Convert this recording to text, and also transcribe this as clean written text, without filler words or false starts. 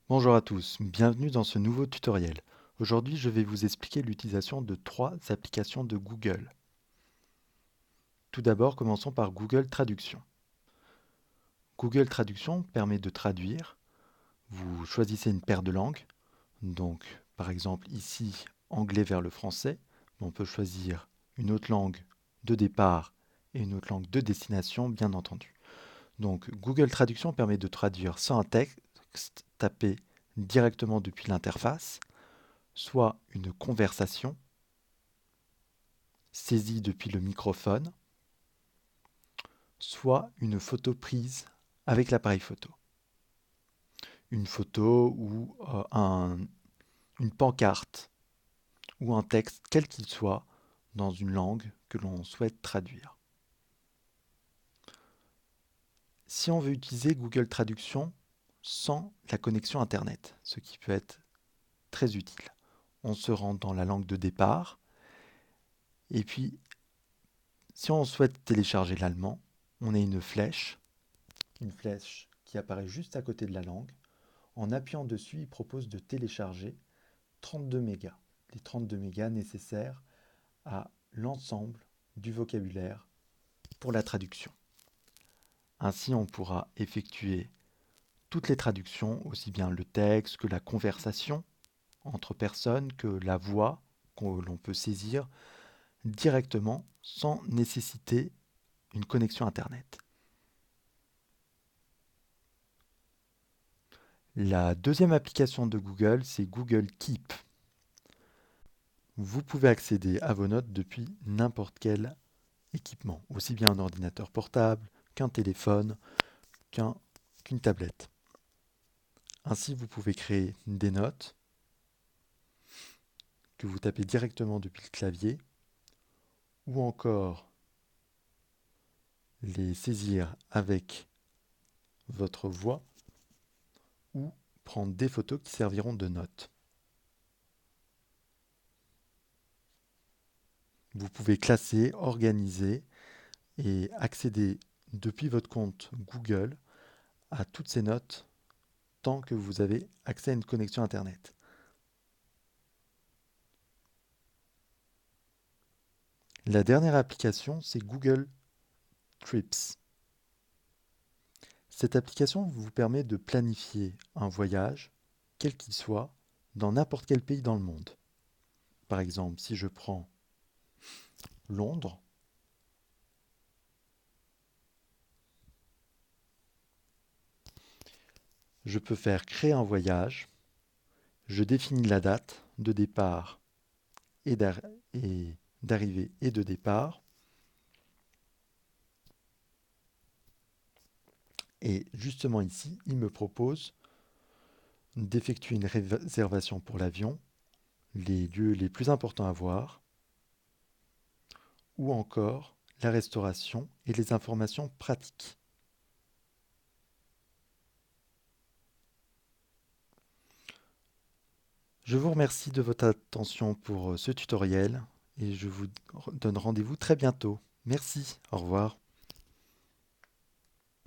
Bonjour à tous, bienvenue dans ce nouveau tutoriel. Aujourd'hui, je vais vous expliquer l'utilisation de trois applications de Google. Tout d'abord, commençons par Google Traduction. Google Traduction permet de traduire. Vous choisissez une paire de langues, donc par exemple ici, anglais vers le français. On peut choisir une autre langue de départ et une autre langue de destination, bien entendu. Donc Google Traduction permet de traduire sans un texte tapé directement depuis l'interface, soit une conversation saisie depuis le microphone, soit une photo prise avec l'appareil photo. Une photo ou une pancarte ou un texte, quel qu'il soit, dans une langue que l'on souhaite traduire. Si on veut utiliser Google Traduction sans la connexion Internet, ce qui peut être très utile, on se rend dans la langue de départ et puis si on souhaite télécharger l'allemand, on a une flèche qui apparaît juste à côté de la langue. En appuyant dessus, il propose de télécharger 32 mégas, les 32 mégas nécessaires à l'ensemble du vocabulaire pour la traduction. Ainsi, on pourra effectuer toutes les traductions, aussi bien le texte que la conversation entre personnes, que la voix que l'on peut saisir directement sans nécessiter une connexion Internet. La deuxième application de Google, c'est Google Keep. Vous pouvez accéder à vos notes depuis n'importe quel équipement, aussi bien un ordinateur portable qu'un téléphone, qu'une tablette. Ainsi, vous pouvez créer des notes que vous tapez directement depuis le clavier ou encore les saisir avec votre voix ou prendre des photos qui serviront de notes. Vous pouvez classer, organiser et accéder depuis votre compte Google à toutes ces notes tant que vous avez accès à une connexion Internet. La dernière application, c'est Google Trips. Cette application vous permet de planifier un voyage, quel qu'il soit, dans n'importe quel pays dans le monde. Par exemple, si je prends Londres, je peux faire créer un voyage, je définis la date de départ et d'arrivée et de départ, et justement ici, il me propose d'effectuer une réservation pour l'avion, les lieux les plus importants à voir, ou encore la restauration et les informations pratiques. Je vous remercie de votre attention pour ce tutoriel et je vous donne rendez-vous très bientôt. Merci, au revoir.